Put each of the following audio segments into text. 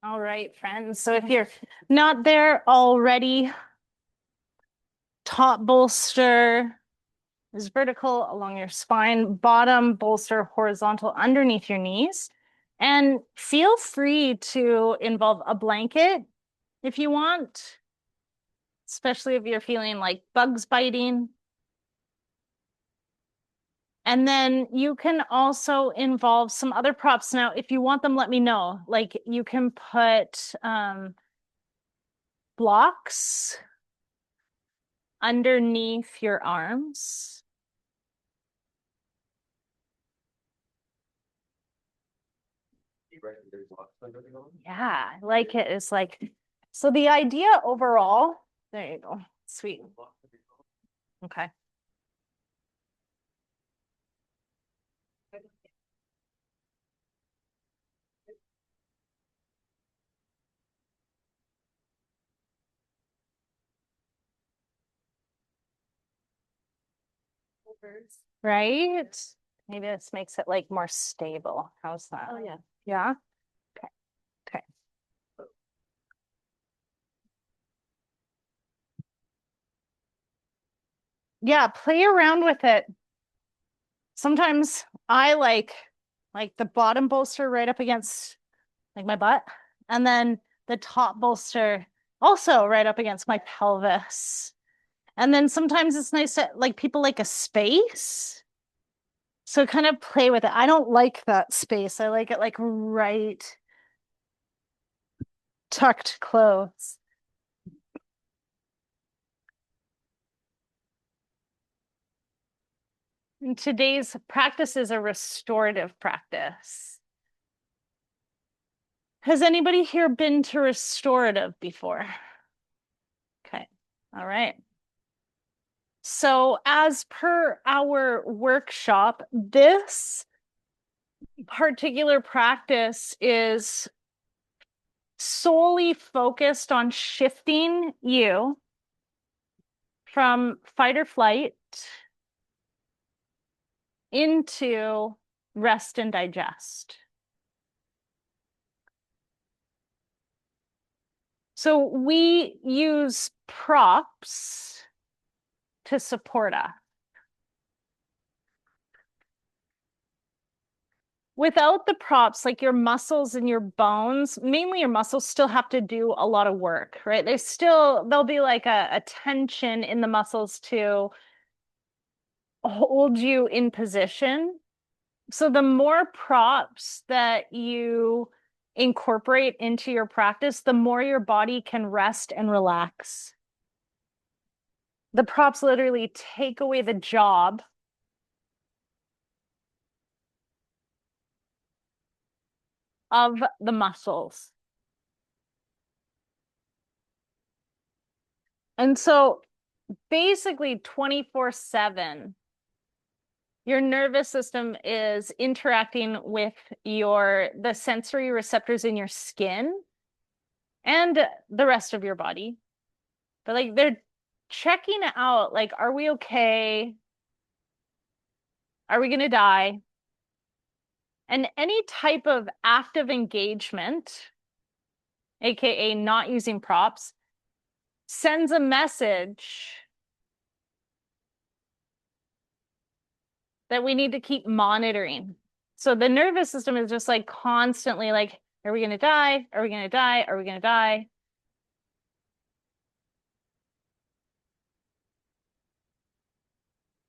All right, friends. So if you're not there already, top bolster is vertical along your spine, bottom bolster horizontal underneath your knees. And feel free to involve a blanket if you want, especially if you're feeling like bugs biting. And then you can also involve some other props. Now, if you want them, let me know. Like you can put blocks underneath your arms. Yeah, I like it. It's like, so the idea overall, there you go. Sweet. Okay. Right? Maybe this makes it like more stable. How's that? Oh, yeah. Yeah? Okay. Okay. Yeah, play around with it. Sometimes I like the bottom bolster right up against like my butt, and then the top bolster also right up against my pelvis. And then sometimes it's nice to like people like a space. So kind of play with it. I don't like that space. I like it like right tucked close. And today's practice is a restorative practice. Has anybody here been to restorative before? Okay. All right. So as per our workshop, this particular practice is solely focused on shifting you from fight or flight into rest and digest. So we use props to support us. Without the props, like your muscles and your bones, mainly your muscles still have to do a lot of work, right? There'll be like a tension in the muscles to hold you in position. So the more props that you incorporate into your practice, the more your body can rest and relax. The props literally take away the job of the muscles. And so basically 24/7, your nervous system is interacting with the sensory receptors in your skin and the rest of your body. But like they're checking out, like, are we okay? Are we gonna die? And any type of active engagement, aka not using props, sends a message that we need to keep monitoring. So the nervous system is just like constantly like, are we going to die? Are we going to die? Are we going to die?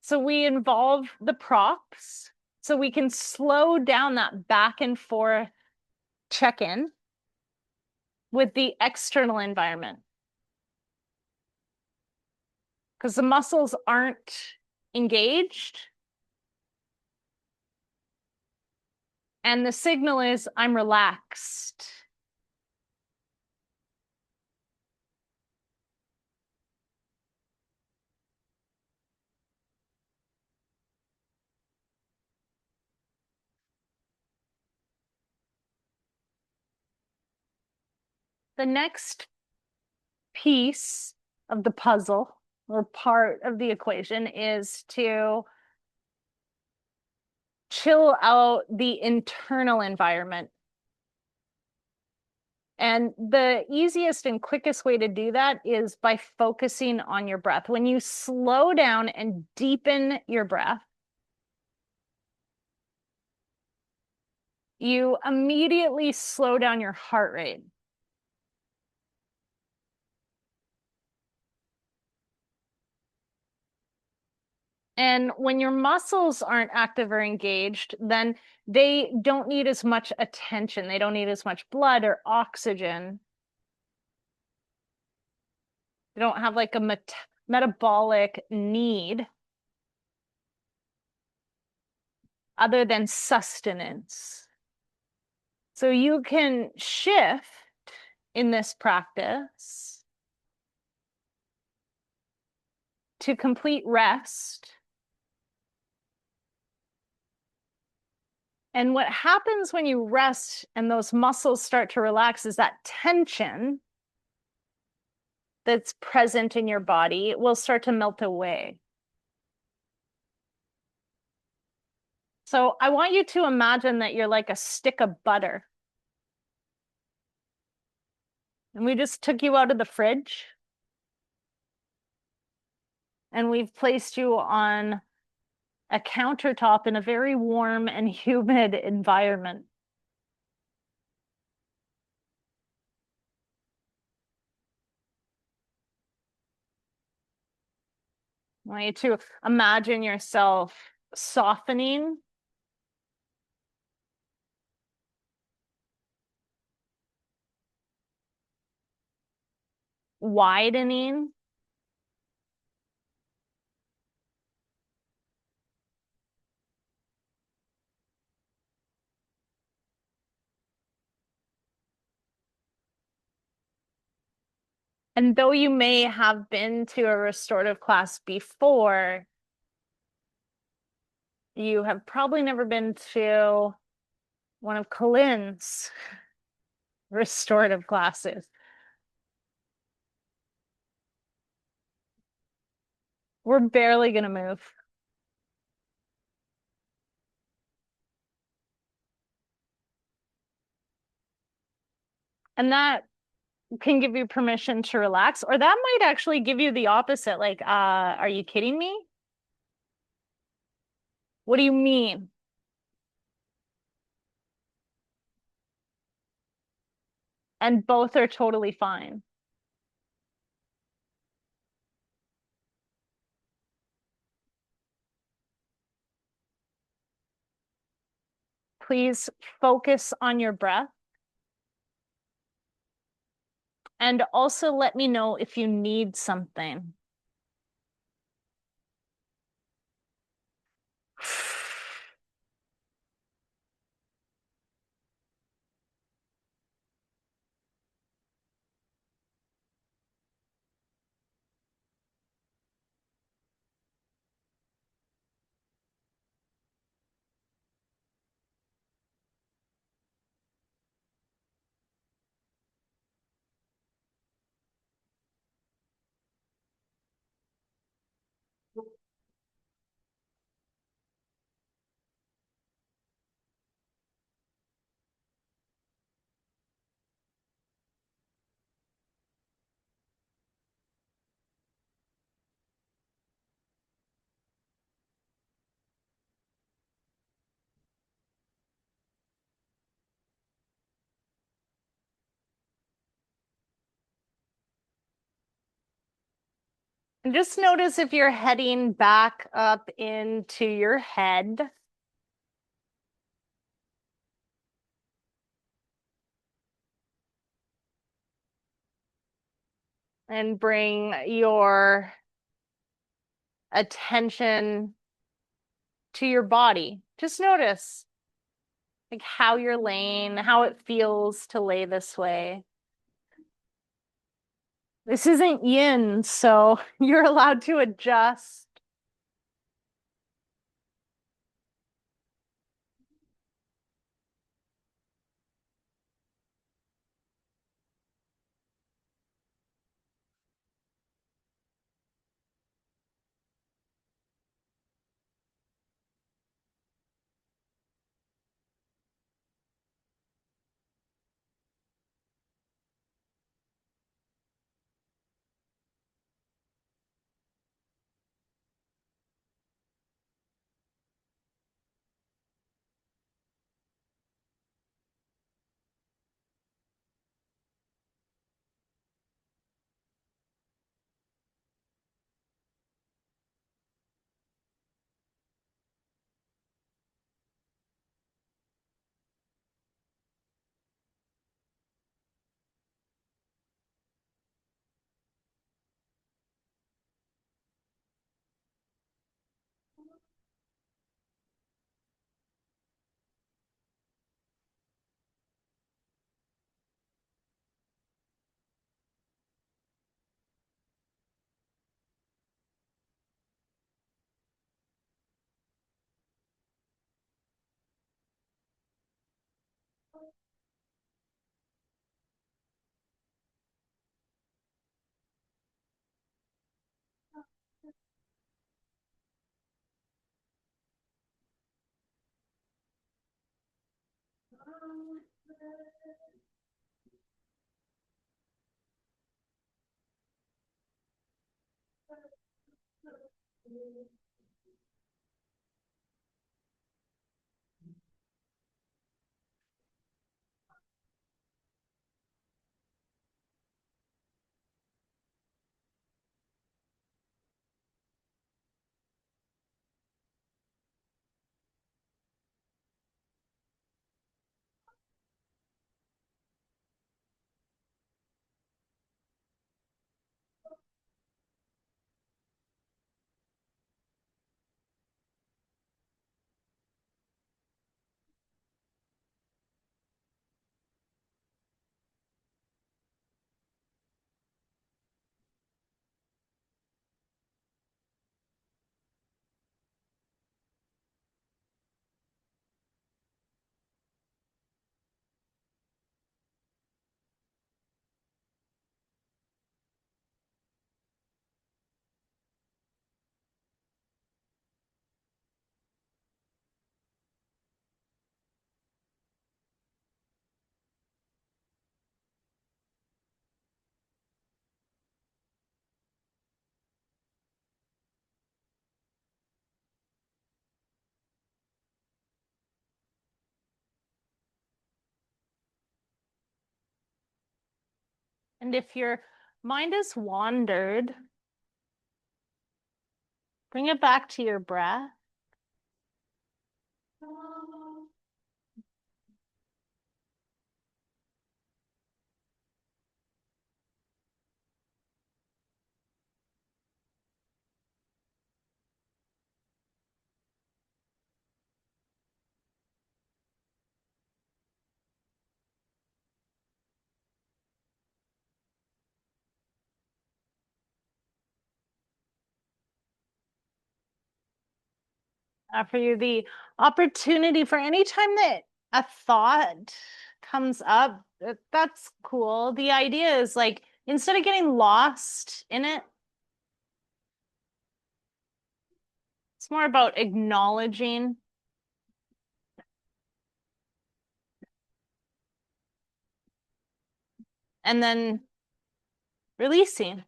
So we involve the props so we can slow down that back and forth check-in with the external environment. Because the muscles aren't engaged. And the signal is I'm relaxed. The next piece of the puzzle or part of the equation is to chill out the internal environment. And the easiest and quickest way to do that is by focusing on your breath. When you slow down and deepen your breath, you immediately slow down your heart rate. And when your muscles aren't active or engaged, then they don't need as much attention. They don't need as much blood or oxygen. They don't have like a metabolic need other than sustenance. So you can shift in this practice to complete rest. And what happens when you rest and those muscles start to relax is that tension that's present in your body will start to melt away. So I want you to imagine that you're like a stick of butter. And we just took you out of the fridge and we've placed you on a countertop in a very warm and humid environment. I want you to imagine yourself softening, widening, and though you may have been to a restorative class before, you have probably never been to one of Colin's restorative classes. We're barely going to move. And that can give you permission to relax, or that might actually give you the opposite. Like, are you kidding me? What do you mean? And both are totally fine. Please focus on your breath. And also let me know if you need something. And just notice if you're heading back up into your head. And bring your attention to your body. Just notice like how you're laying, how it feels to lay this way. This isn't yin, so you're allowed to adjust. And if your mind has wandered, bring it back to your breath. Offer you the opportunity for any time that a thought comes up, that's cool. The idea is like, instead of getting lost in it, it's more about acknowledging and then releasing.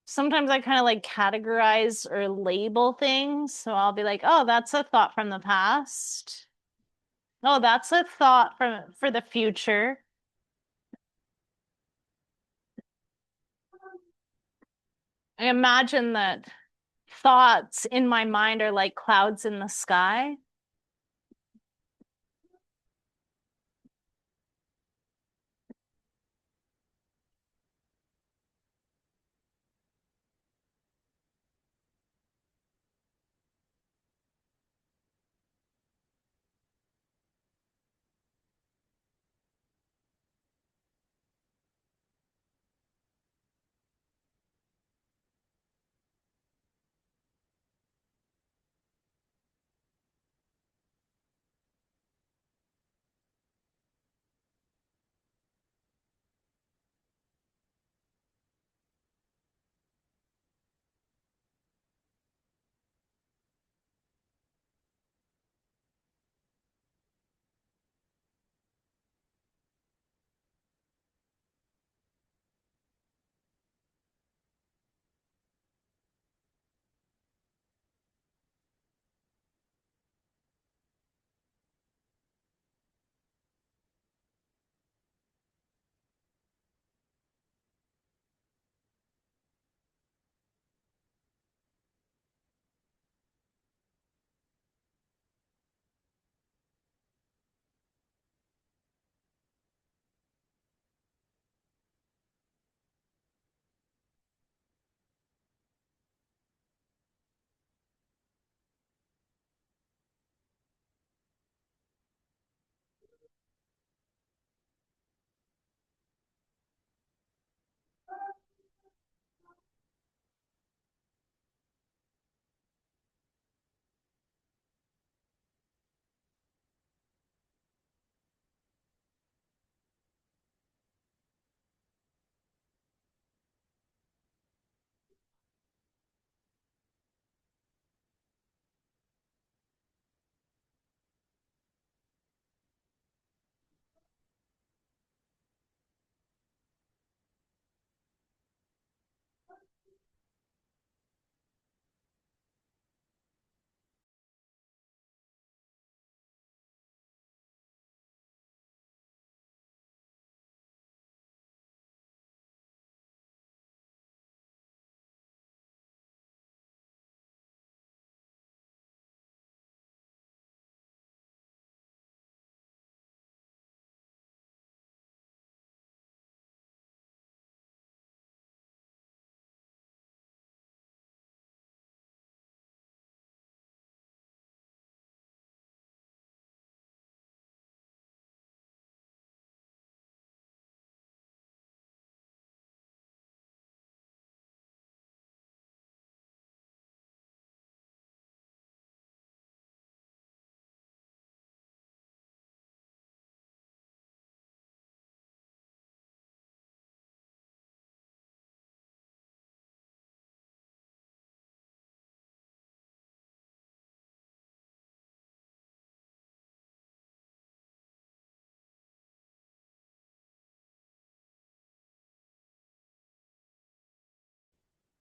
Sometimes I kind of like categorize or label things. So I'll be like, oh, that's a thought from the past. Oh, that's a thought for the future. I imagine that thoughts in my mind are like clouds in the sky.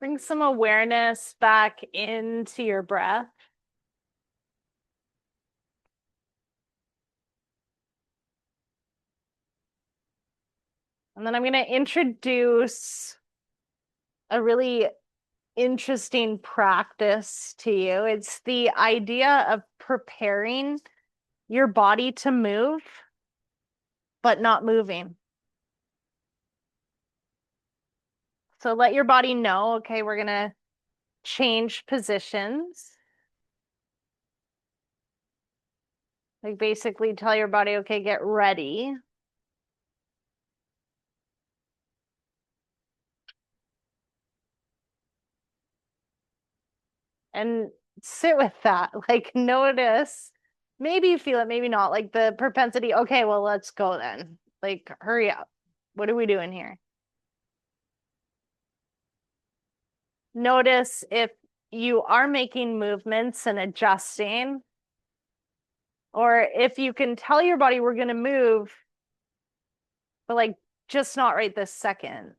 Bring some awareness back into your breath. And then I'm going to introduce a really interesting practice to you. It's the idea of preparing your body to move, but not moving. So let your body know, okay, we're going to change positions. Like basically tell your body, okay, get ready. And sit with that. Like notice, maybe you feel it, maybe not. Like the propensity, okay, well, let's go then. Like, hurry up. What are we doing here? Notice if you are making movements and adjusting, or if you can tell your body we're going to move, but like just not right this second.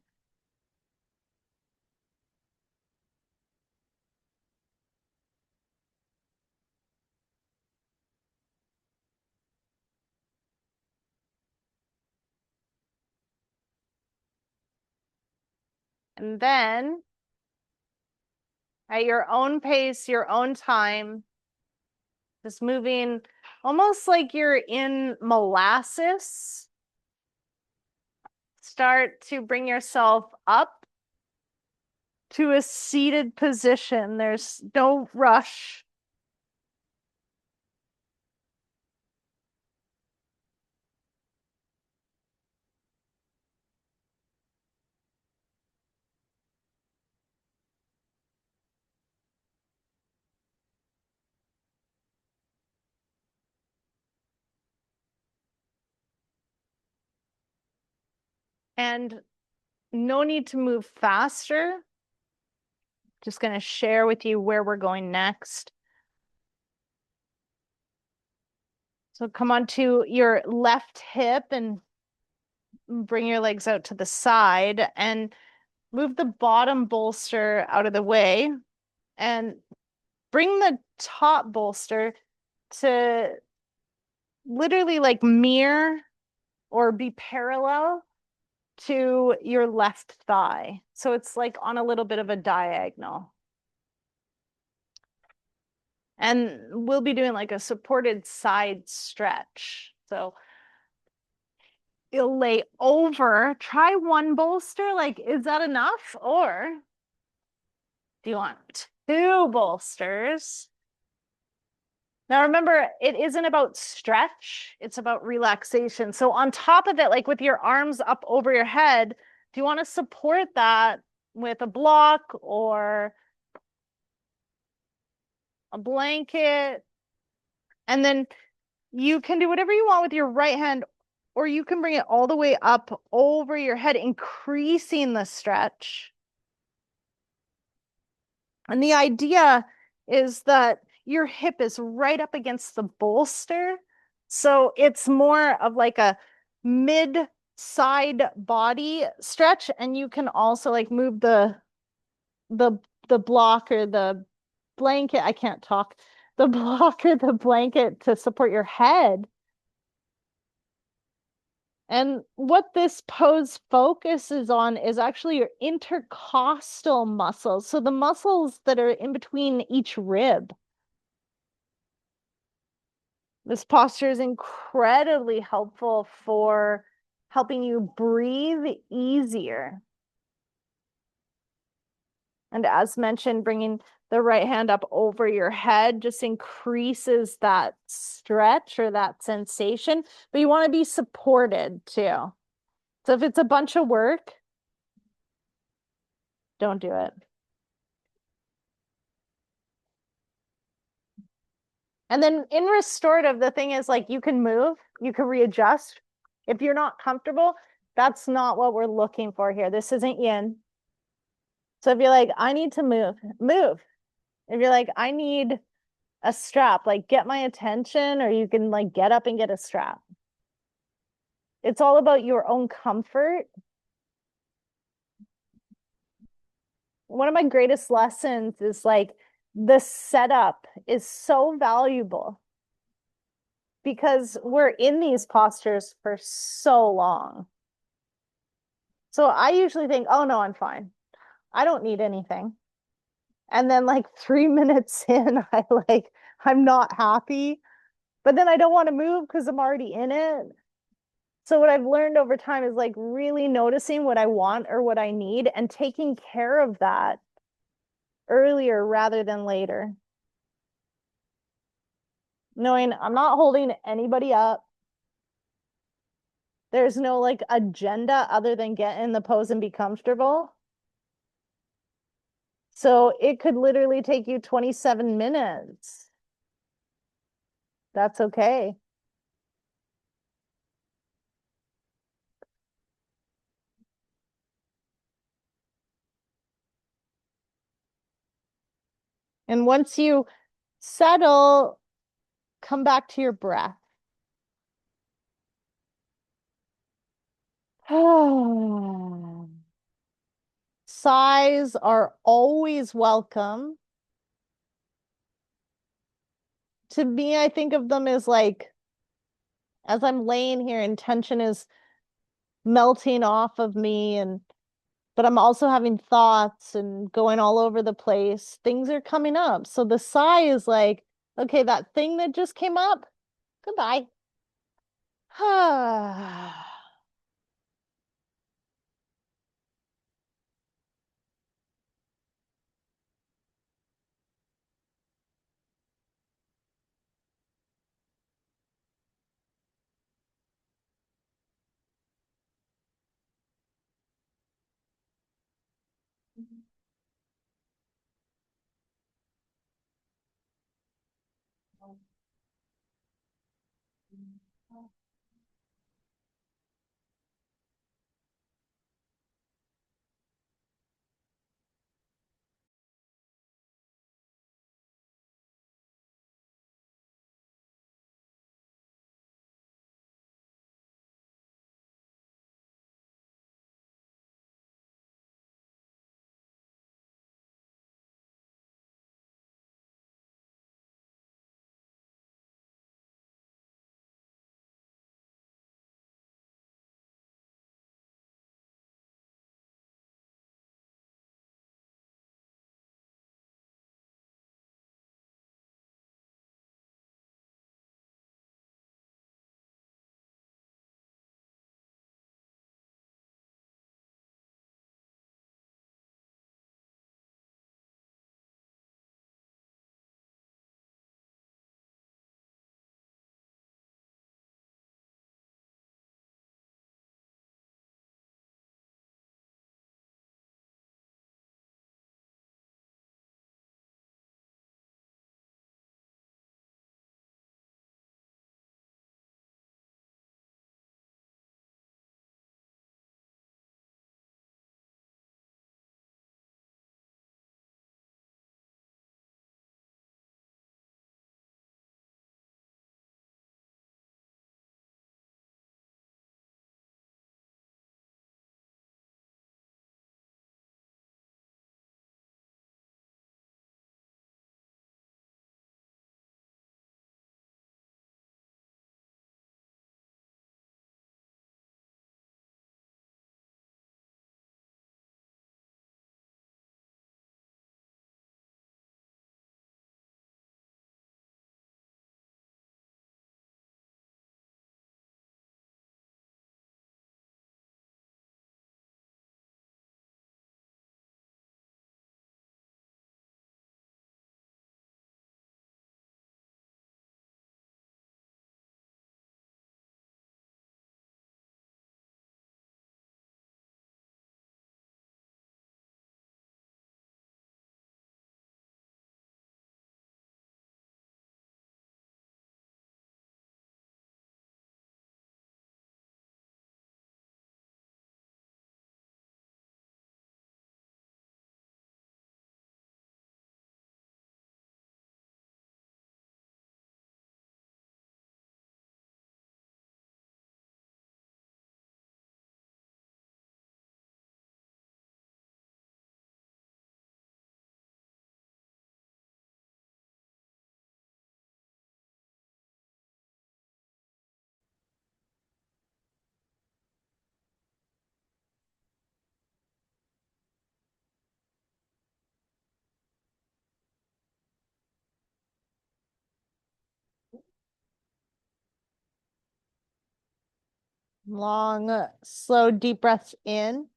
And then at your own pace, your own time, just moving almost like you're in molasses. Start to bring yourself up to a seated position. There's no rush. And no need to move faster. Just going to share with you where we're going next. So come onto your left hip and bring your legs out to the side and move the bottom bolster out of the way and bring the top bolster to literally like mirror or be parallel to your left thigh. So it's like on a little bit of a diagonal. And we'll be doing like a supported side stretch. So you'll lay over, try one bolster. Like, is that enough? Or do you want two bolsters? Now, remember, it isn't about stretch, it's about relaxation. So, on top of it, like with your arms up over your head, do you want to support that with a block or a blanket? And then you can do whatever you want with your right hand, or you can bring it all the way up over your head, increasing the stretch. And the idea is that your hip is right up against the bolster. So it's more of like a mid side body stretch. And you can also like move the block or the blanket. I can't talk. The block or the blanket to support your head. And what this pose focuses on is actually your intercostal muscles. So the muscles that are in between each rib. This posture is incredibly helpful for helping you breathe easier. And as mentioned, bringing the right hand up over your head just increases that stretch or that sensation, but you want to be supported too. So if it's a bunch of work, don't do it. And then in restorative, the thing is like you can move, you can readjust. If you're not comfortable, that's not what we're looking for here. This isn't yin. So if you're like, I need to move, move. If you're like, I need a strap, like get my attention, or you can like get up and get a strap. It's all about your own comfort one of my greatest lessons is like the setup is so valuable because we're in these postures for so long. So I usually think, oh no, I'm fine. I don't need anything. And then like 3 minutes in, I'm not happy, but then I don't want to move because I'm already in it. So what I've learned over time is like really noticing what I want or what I need and taking care of that earlier rather than later. Knowing I'm not holding anybody up. There's no like agenda other than get in the pose and be comfortable. So it could literally take you 27 minutes. That's okay. And once you settle, come back to your breath. Sighs are always welcome. To me, I think of them as like, as I'm laying here and tension is melting off of me, and but I'm also having thoughts and going all over the place. Things are coming up. So the sigh is like, okay, that thing that just came up, goodbye. Long, slow, deep breaths in.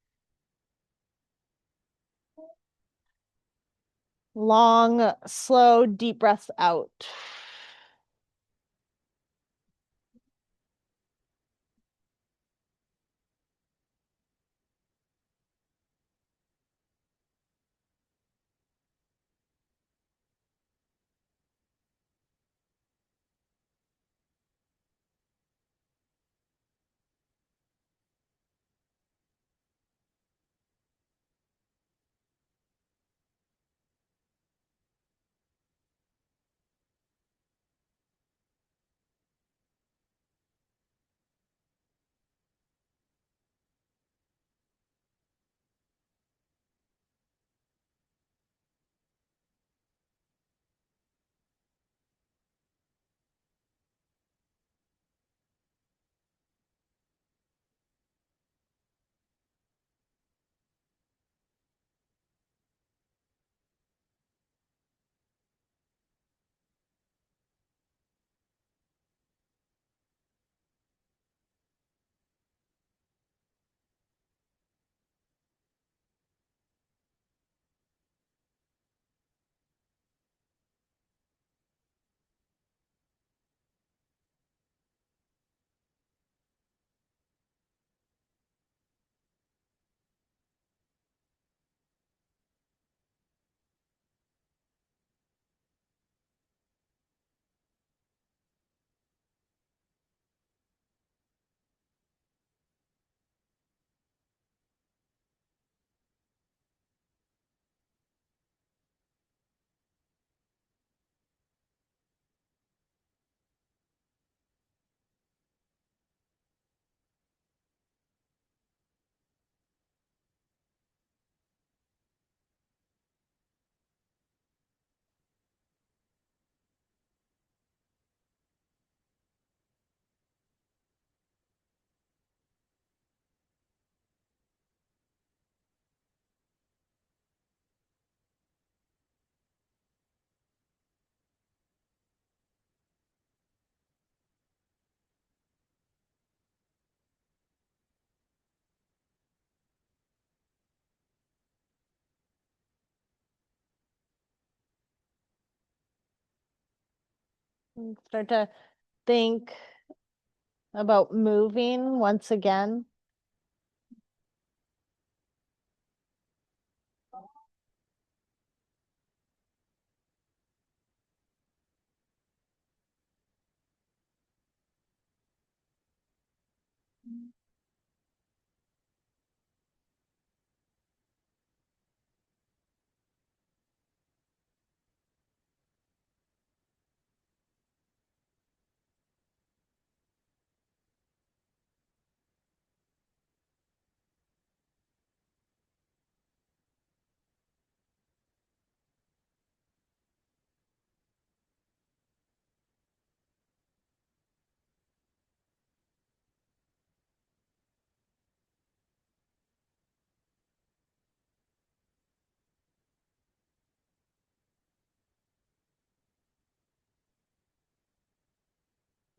Long, slow, deep breaths out. And start to think about moving once again.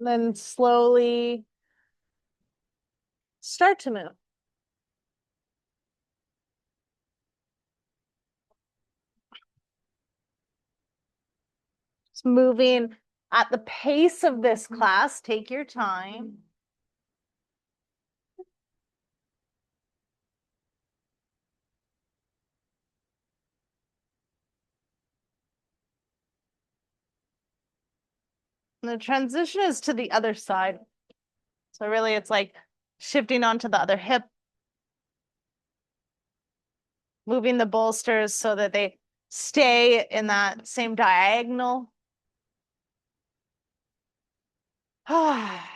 Then slowly start to move. Just moving at the pace of this class. Take your time. And the transition is to the other side. So really it's like shifting onto the other hip, moving the bolsters so that they stay in that same diagonal. And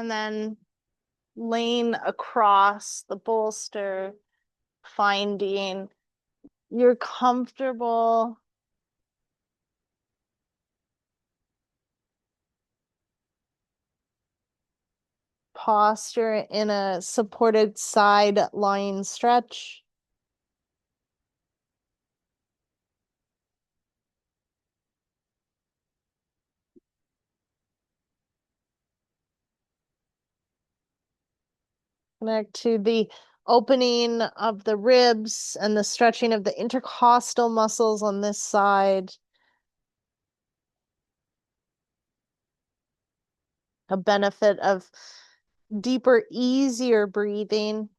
then laying across the bolster, finding your comfortable posture in a supported side lying stretch. Connect to the opening of the ribs and the stretching of the intercostal muscles on this side. A benefit of deeper, easier breathing.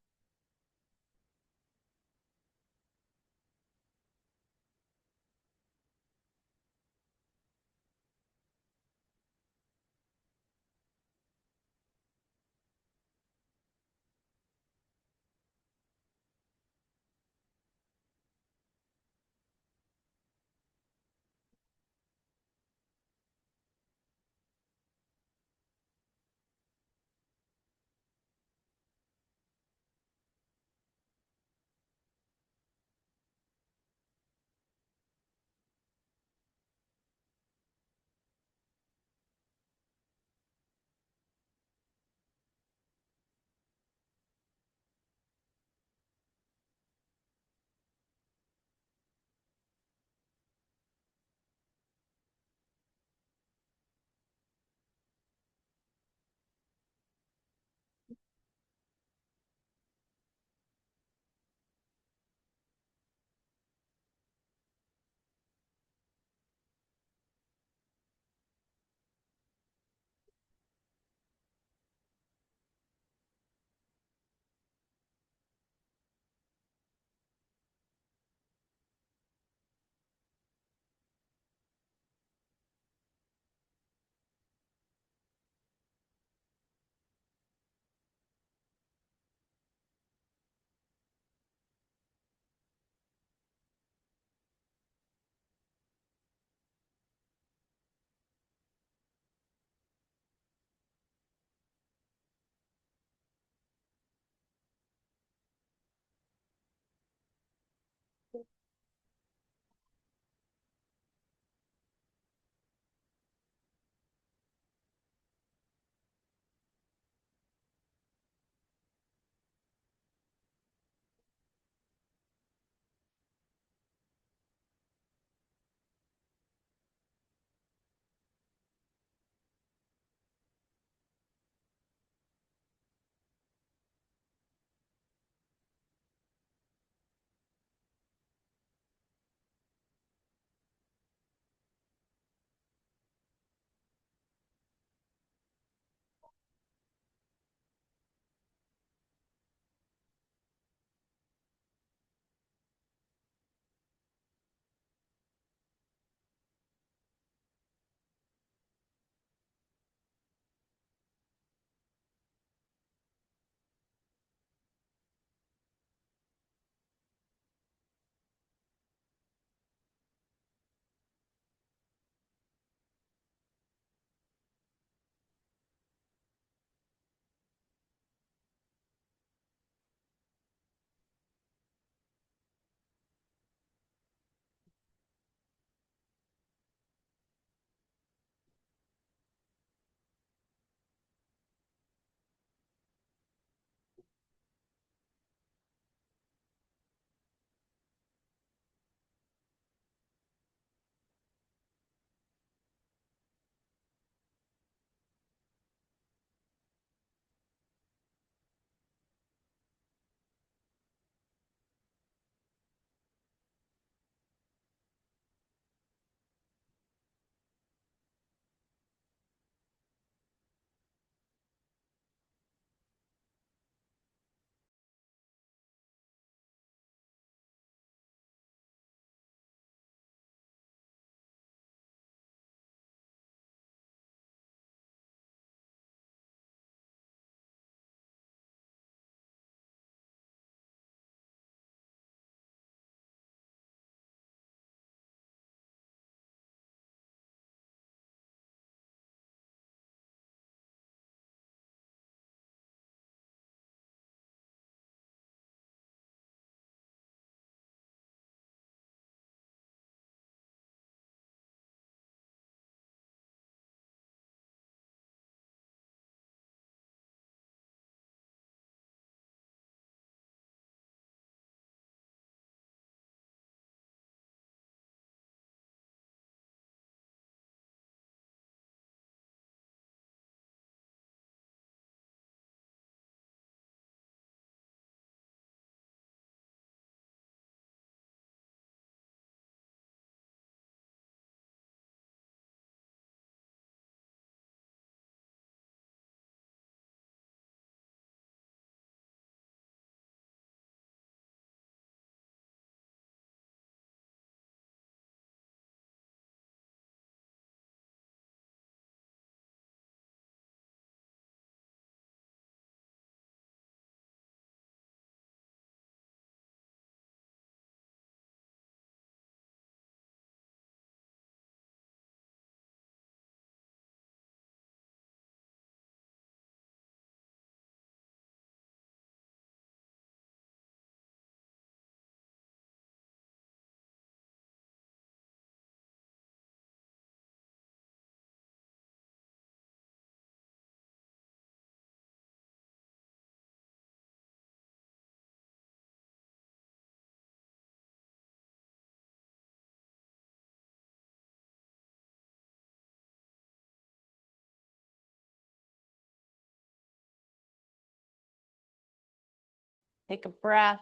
Take a breath.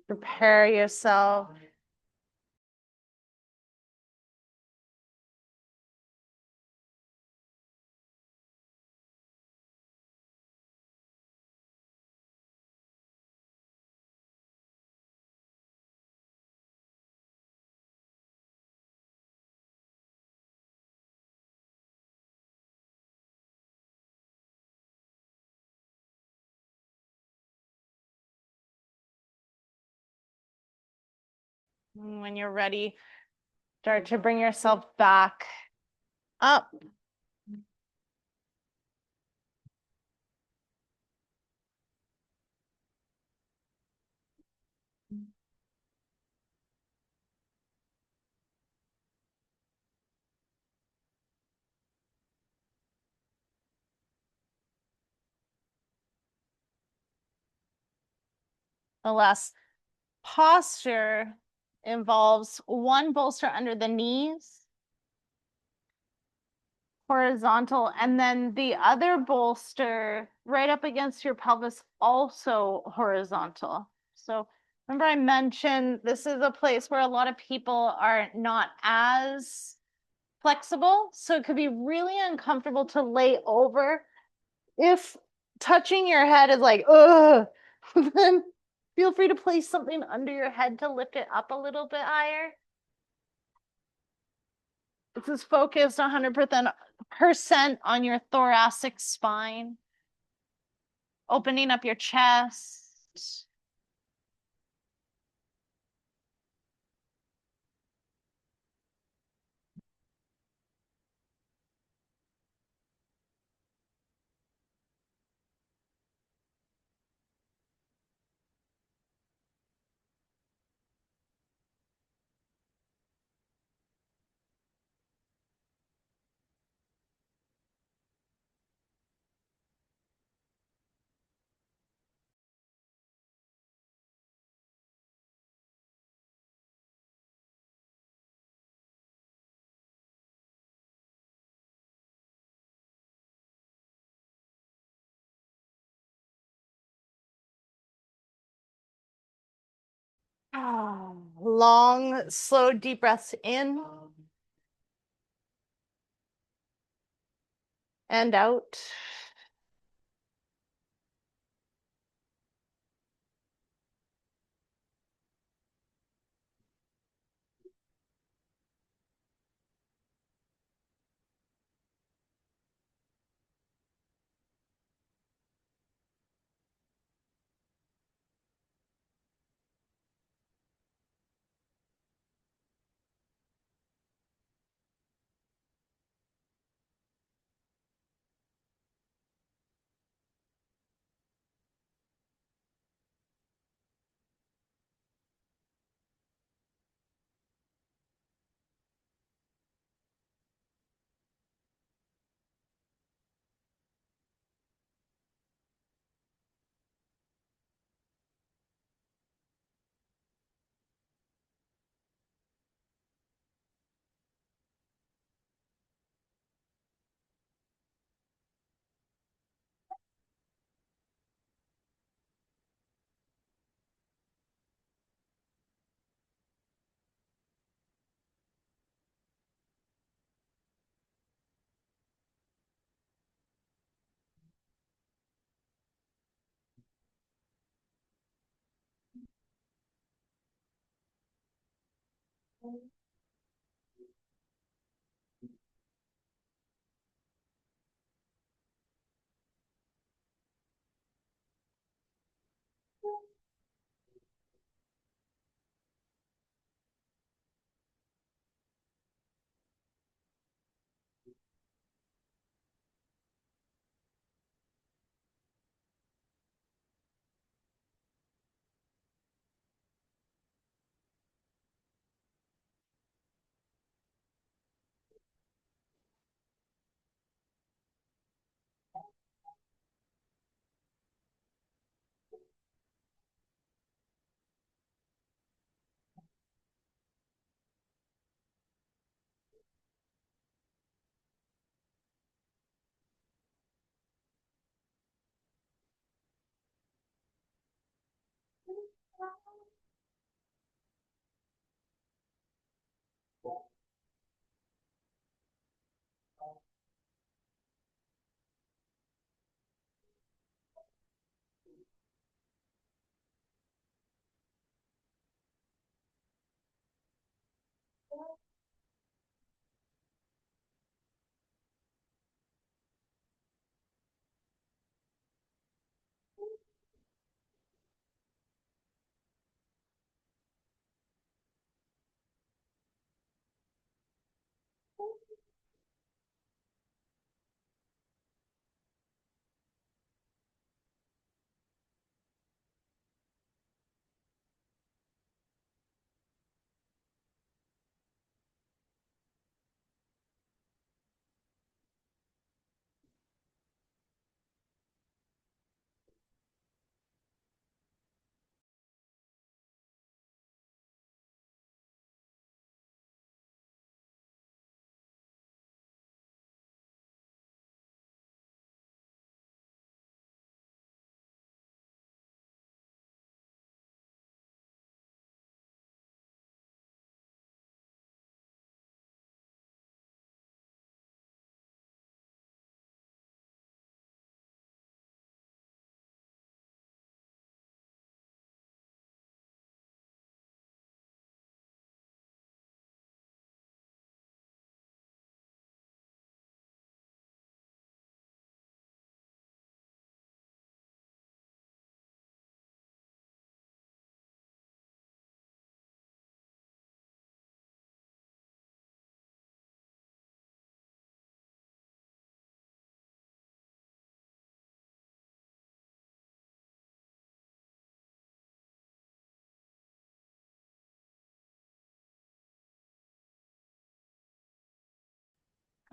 Prepare yourself. When you're ready, start to bring yourself back up. The last posture involves one bolster under the knees, horizontal, and then the other bolster right up against your pelvis, also horizontal. So remember I mentioned this is a place where a lot of people are not as flexible, so it could be really uncomfortable to lay over. If touching your head is like, ugh, then feel free to place something under your head to lift it up a little bit higher. This is focused 100% on your thoracic spine, opening up your chest. Long, slow, deep breaths in and out.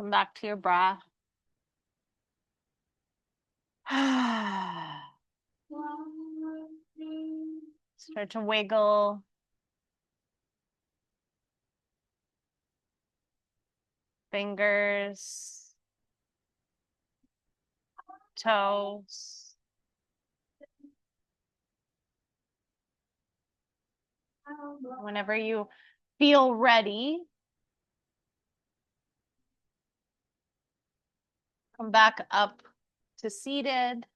Come back to your breath. Start to wiggle. Fingers, toes. Whenever you feel ready, come back up to seated.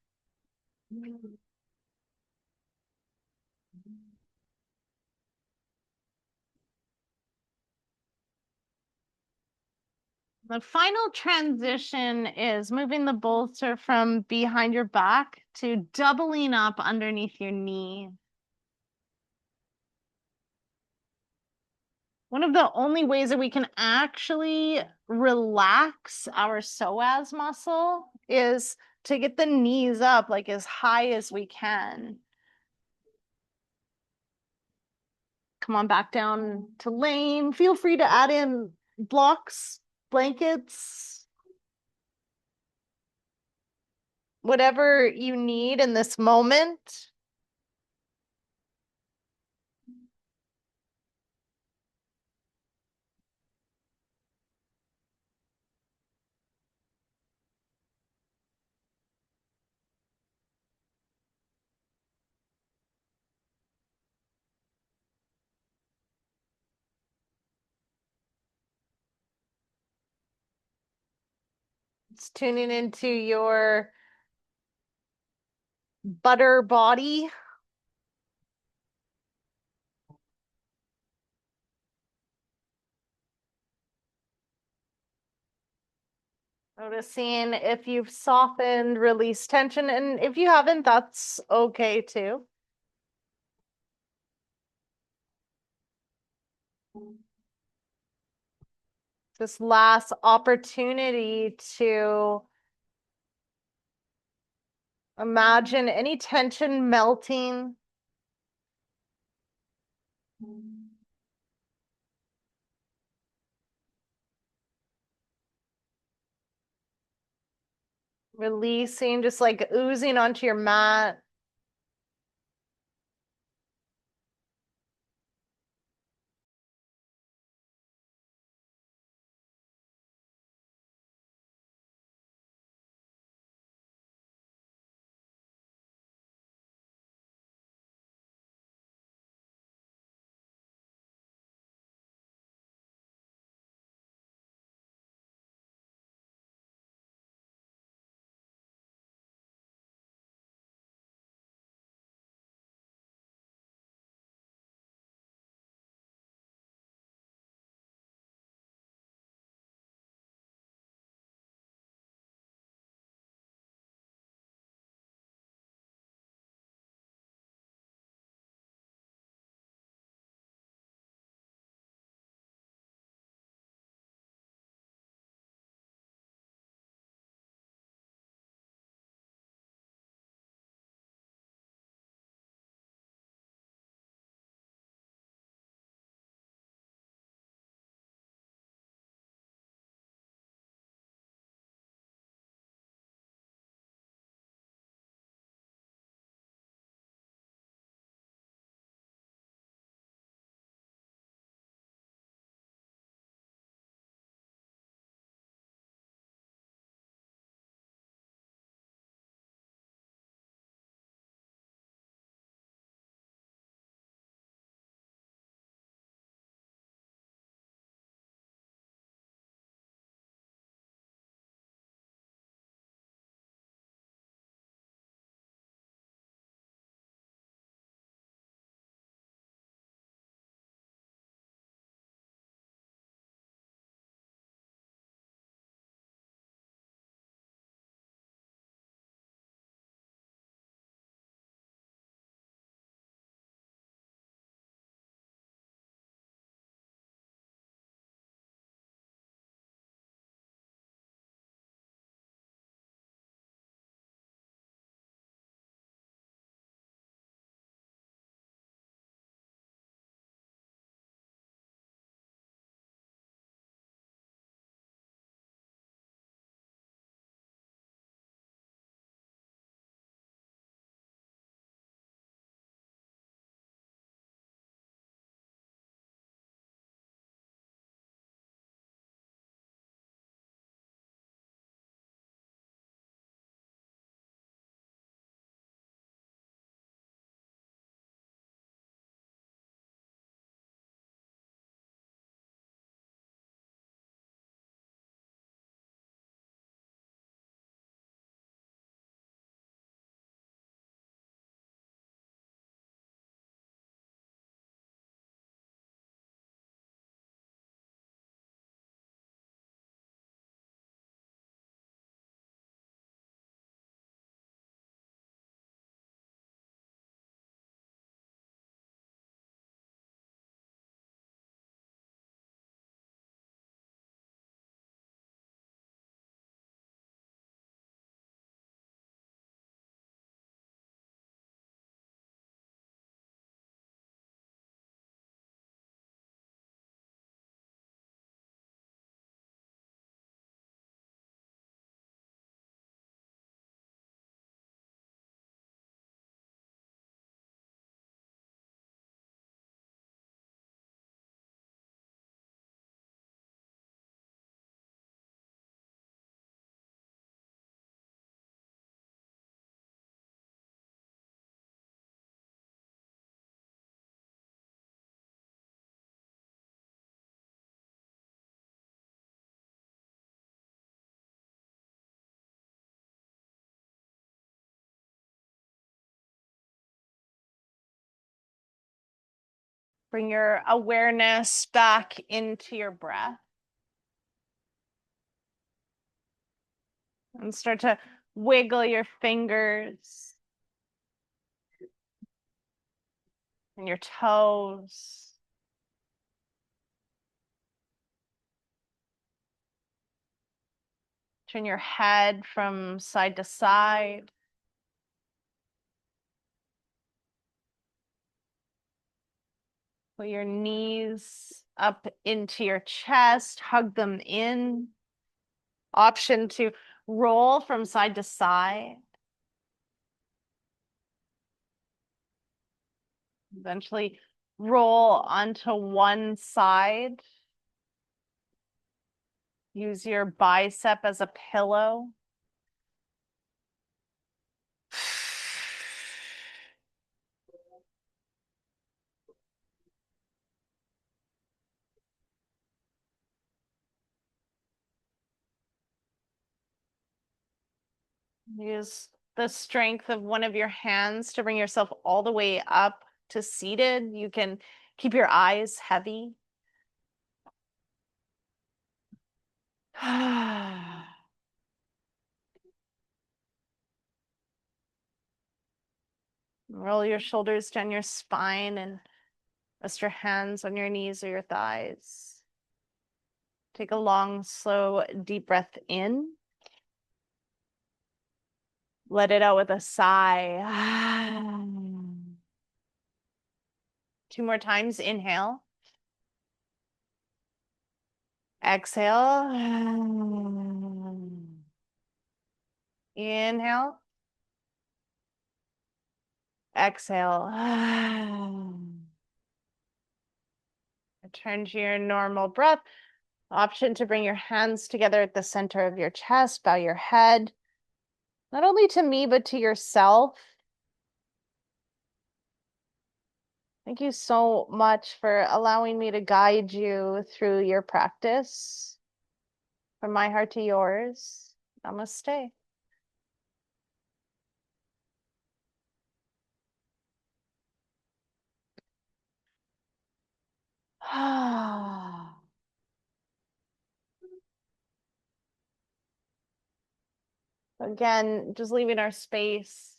The final transition is moving the bolster from behind your back to doubling up underneath your knee. One of the only ways that we can actually relax our psoas muscle is to get the knees up like as high as we can. Come on back down to laying. Feel free to add in blocks, blankets, whatever you need in this moment. It's tuning into your butter body. Noticing if you've softened, released tension, and if you haven't, that's okay too. This last opportunity to imagine any tension melting. Releasing, just like oozing onto your mat. Bring your awareness back into your breath. And start to wiggle your fingers and your toes. Turn your head from side to side. Put your knees up into your chest, hug them in. Option to roll from side to side. Eventually roll onto one side. Use your bicep as a pillow. Use the strength of one of your hands to bring yourself all the way up to seated. You can keep your eyes heavy. Roll your shoulders down your spine and rest your hands on your knees or your thighs. Take a long, slow, deep breath in. Let it out with a sigh. 2 more times. Inhale. Exhale. Inhale. Exhale. Return to your normal breath. Option to bring your hands together at the center of your chest. Bow your head, not only to me, but to yourself. Thank you so much for allowing me to guide you through your practice. From my heart to yours, namaste. Again, just leaving our space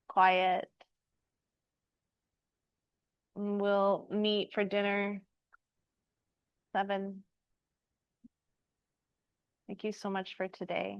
quiet. And we'll meet for dinner. 7. Thank you so much for today.